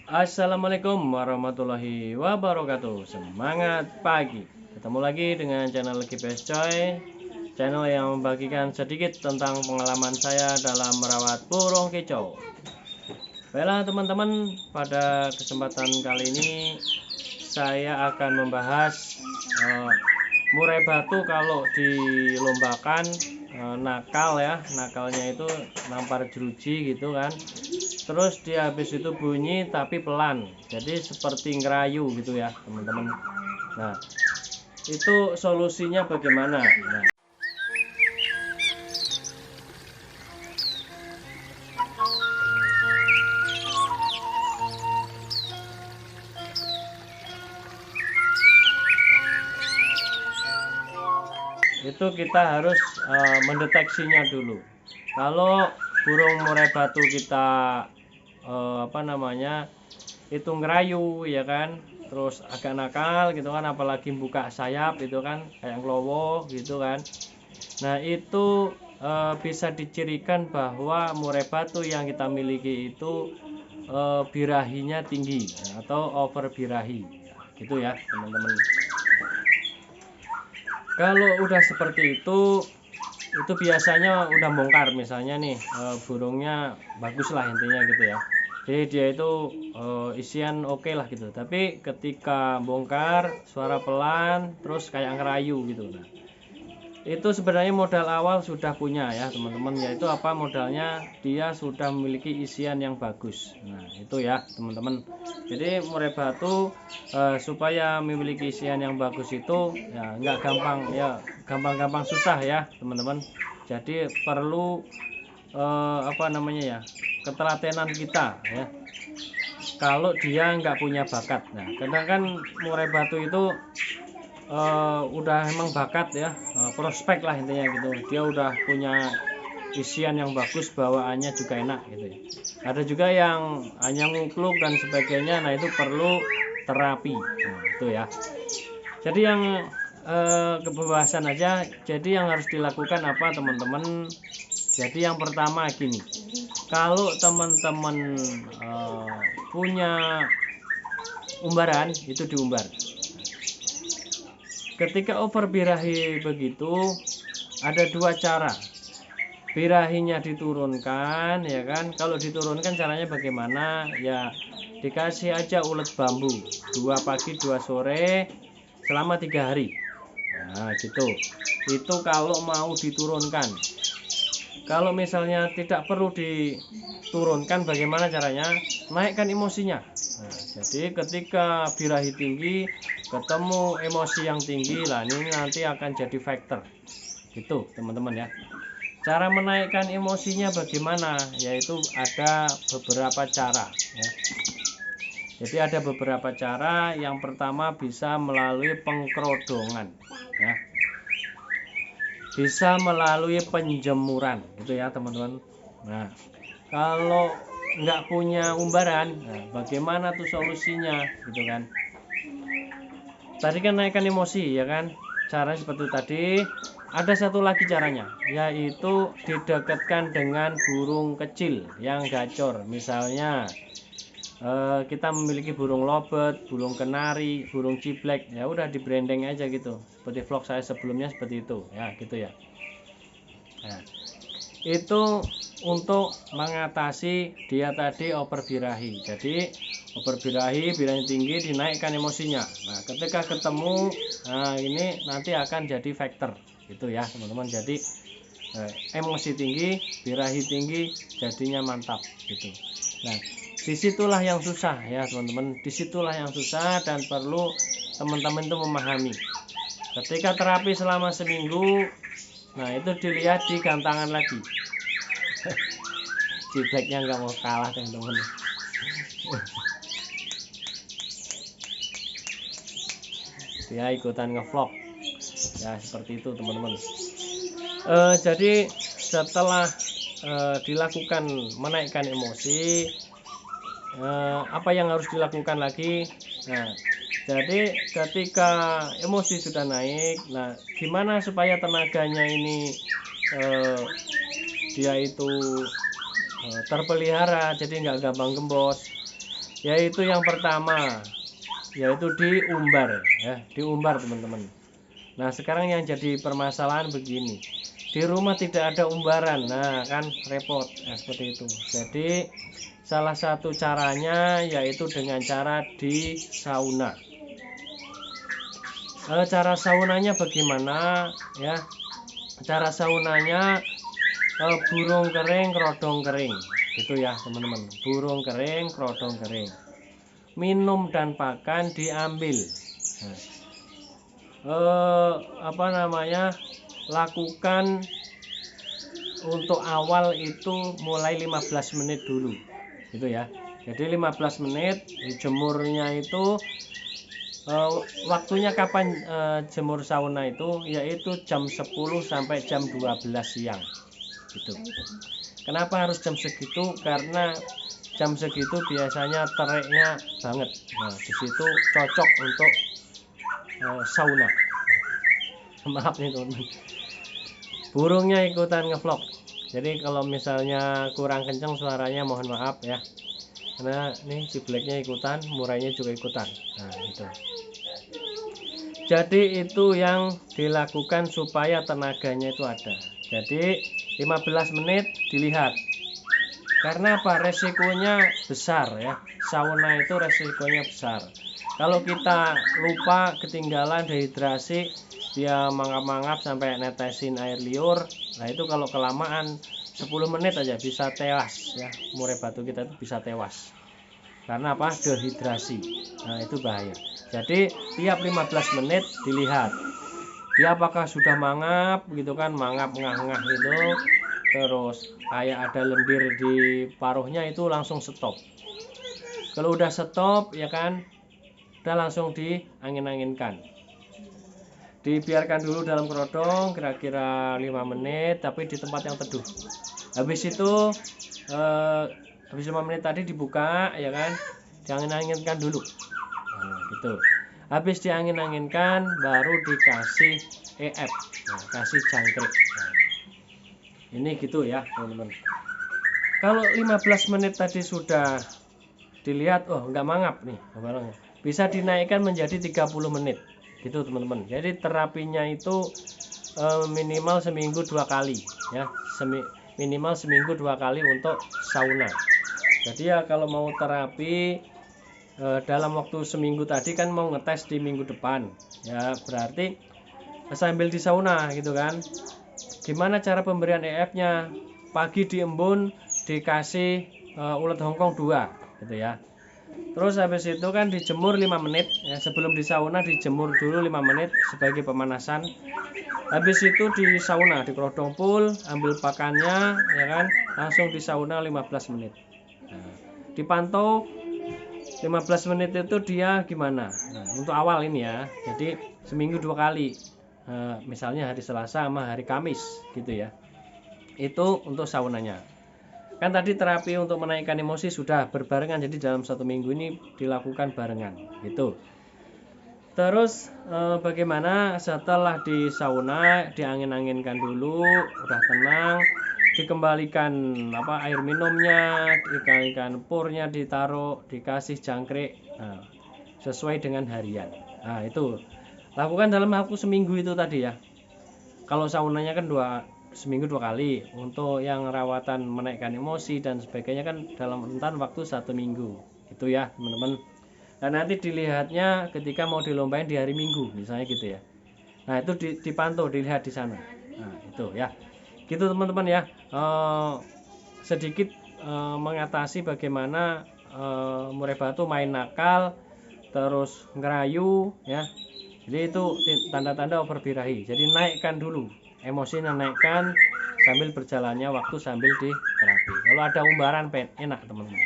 Assalamualaikum warahmatullahi wabarakatuh. Semangat pagi. Ketemu lagi dengan channel GPS Coy, channel yang membagikan sedikit tentang pengalaman saya dalam merawat burung kicau. Baiklah teman-teman, pada kesempatan kali ini saya akan membahas murai batu kalau dilombakan nakal ya. Nakalnya itu nampar jeruji gitu kan. Terus dia habis itu bunyi tapi pelan, jadi seperti ngerayu gitu ya teman-teman. Nah, itu solusinya bagaimana? Nah, itu kita harus mendeteksinya dulu. Kalau burung murai batu kita itu ngerayu ya kan, terus agak nakal gitu kan, apalagi buka sayap itu kan kayak ngelowo gitu kan. Nah itu bisa dicirikan bahwa murai batu yang kita miliki itu birahinya tinggi atau over birahi gitu ya teman-teman. Kalau udah seperti itu biasanya udah bongkar, misalnya nih burungnya bagus lah intinya gitu ya, jadi dia itu isian oke lah gitu, tapi ketika bongkar suara pelan terus kayak ngerayu gitu. Nah itu sebenarnya modal awal sudah punya ya teman-teman, yaitu apa modalnya, dia sudah memiliki isian yang bagus. Nah itu ya teman-teman, jadi murai batu supaya memiliki isian yang bagus itu ya nggak gampang ya, gampang-gampang susah ya teman-teman. Jadi perlu ketelatenan kita ya, kalau dia nggak punya bakat. Nah kadang kan murai batu itu udah emang bakat ya, prospek lah intinya gitu, dia udah punya isian yang bagus, bawaannya juga enak gitu ya. Ada juga yang hanya ngukluk dan sebagainya, nah itu perlu terapi. Nah itu ya, jadi yang kebebasan aja. Jadi yang harus dilakukan apa teman-teman, jadi yang pertama gini, kalau teman-teman punya umbaran itu diumbar. Ketika over birahi begitu ada dua cara, birahinya diturunkan ya kan. Kalau diturunkan caranya bagaimana ya, dikasih aja ulet bambu 2 pagi 2 sore selama 3 hari. Nah gitu, itu kalau mau diturunkan. Kalau misalnya tidak perlu diturunkan, bagaimana caranya, naikkan emosinya. Nah, jadi ketika birahi tinggi ketemu emosi yang tinggi lah, ini nanti akan jadi factor gitu teman-teman ya. Cara menaikkan emosinya bagaimana, yaitu ada beberapa cara ya. Jadi ada beberapa cara. Yang pertama bisa melalui pengkerodongan ya, bisa melalui penjemuran gitu ya teman-teman. Nah kalau nggak punya umbaran, nah, bagaimana tuh solusinya gitu kan. Tadi kan naikkan emosi ya kan, cara seperti tadi. Ada satu lagi caranya, yaitu didekatkan dengan burung kecil yang gacor. Misalnya kita memiliki burung lobet, burung kenari, burung ciblek, ya udah di branding aja gitu, seperti vlog saya sebelumnya seperti itu ya gitu ya. Nah itu untuk mengatasi dia tadi over birahi. Jadi over birahi, birahi tinggi, dinaikkan emosinya. Nah ketika ketemu, nah ini nanti akan jadi factor gitu ya teman-teman. Jadi emosi tinggi, birahi tinggi, jadinya mantap gitu. Nah disitulah yang susah ya teman-teman, disitulah yang susah dan perlu teman-teman itu memahami. Ketika terapi selama seminggu, nah itu dilihat di gantangan lagi. Cibleknya nggak mau kalah teman-teman. Dia ikutan ngevlog ya, seperti itu teman-teman. Jadi setelah dilakukan menaikkan emosi, apa yang harus dilakukan lagi? Nah jadi ketika emosi sudah naik, nah gimana supaya tenaganya ini dia itu terpelihara, jadi nggak gampang gembos. yaitu yang pertama, yaitu diumbar ya, diumbar teman-teman. Nah sekarang yang jadi permasalahan begini, di rumah tidak ada umbaran, nah kan repot, nah, seperti itu. Jadi salah satu caranya yaitu dengan cara di sauna. Cara saunanya bagaimana ya? Cara saunanya burung kering, kerodong kering, gitu ya teman-teman. Burung kering, kerodong kering. Minum dan pakan diambil. Nah, lakukan untuk awal itu mulai 15 menit dulu, gitu ya. Jadi 15 menit dijemurnya itu waktunya kapan jemur sauna itu, yaitu jam 10 sampai jam 12 siang gitu. Kenapa harus jam segitu? Karena jam segitu biasanya teriknya banget. Nah di situ cocok untuk sauna. Maaf nih teman-teman, burungnya ikutan ngevlog, jadi kalau misalnya kurang kenceng suaranya mohon maaf ya, karena nih si blacknya ikutan, murainya juga ikutan. Nah itu, jadi itu yang dilakukan supaya tenaganya itu ada. Jadi 15 menit dilihat, karena apa? Resikonya besar ya, sauna itu resikonya besar. Kalau kita lupa, ketinggalan, dehidrasi, dia mangap-mangap sampai netesin air liur, nah itu kalau kelamaan 10 menit aja bisa tewas ya, murai batu kita itu bisa tewas karena apa? Dehidrasi. Nah itu bahaya. Jadi tiap 15 menit dilihat dia apakah sudah mangap gitu kan, mangap ngah-ngah gitu, terus kayak ada lendir di paruhnya, itu langsung stop. Kalau udah stop ya kan, udah langsung diangin-anginkan, dibiarkan dulu dalam kerodong kira-kira 5 menit tapi di tempat yang teduh. Habis itu habis 5 menit tadi dibuka ya kan, diangin-anginkan dulu. Nah, gitu. Habis diangin-anginkan baru dikasih EF, nah, kasih jangkrik. Nah, ini gitu ya teman-teman. Kalau 15 menit tadi sudah dilihat, oh nggak mangap nih, bisa dinaikkan menjadi 30 menit gitu teman-teman. Jadi terapinya itu minimal seminggu 2 kali ya, minimal seminggu 2 kali untuk sauna. Jadi ya kalau mau terapi dalam waktu seminggu tadi kan mau ngetes di minggu depan ya, berarti sambil di sauna gitu kan. Gimana cara pemberian EF-nya? Pagi diembun, dikasih ulet hongkong 2 gitu ya. Terus habis itu kan dijemur 5 menit ya, sebelum di sauna dijemur dulu 5 menit sebagai pemanasan. Habis itu di sauna, di kerodong pool, ambil pakannya ya kan, langsung di sauna 15 menit. Nah, dipantau 15 menit itu dia gimana. Nah, untuk awal ini ya, jadi seminggu 2 kali, misalnya hari Selasa sama hari Kamis gitu ya, itu untuk saunanya. Kan tadi terapi untuk menaikkan emosi sudah berbarengan, jadi dalam 1 minggu ini dilakukan barengan gitu. Terus bagaimana setelah di sauna, diangin-anginkan dulu, udah tenang, dikembalikan air minumnya, dikalikan purnya, ditaruh, dikasih jangkrik, nah, sesuai dengan harian. Nah itu lakukan dalam waktu seminggu itu tadi ya. Kalau saunanya kan seminggu 2 kali, untuk yang rawatan menaikkan emosi dan sebagainya kan dalam rentan waktu 1 minggu itu ya teman-teman. Dan nanti dilihatnya ketika mau dilombain di hari Minggu misalnya gitu ya. Nah itu dipantau, dilihat di sana. Nah itu ya, gitu teman-teman ya. Sedikit mengatasi bagaimana murai batu main nakal terus ngerayu ya. Jadi itu tanda-tanda overbirahi. Jadi naikkan dulu emosinya, naikkan sambil berjalannya waktu, sambil di terapi. Kalau ada umbaran enak teman-teman.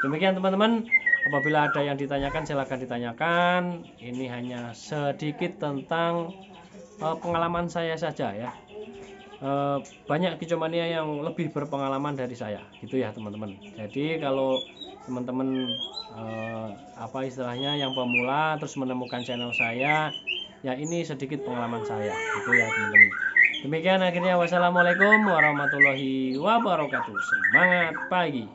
Demikian teman-teman, apabila ada yang ditanyakan silakan ditanyakan. Ini hanya sedikit tentang pengalaman saya saja ya. Banyak kicomania yang lebih berpengalaman dari saya gitu ya teman-teman. Jadi kalau teman-teman istilahnya yang pemula terus menemukan channel saya ya, ini sedikit pengalaman saya gitu ya teman-teman. Demikian akhirnya, wassalamualaikum warahmatullahi wabarakatuh. Semangat pagi.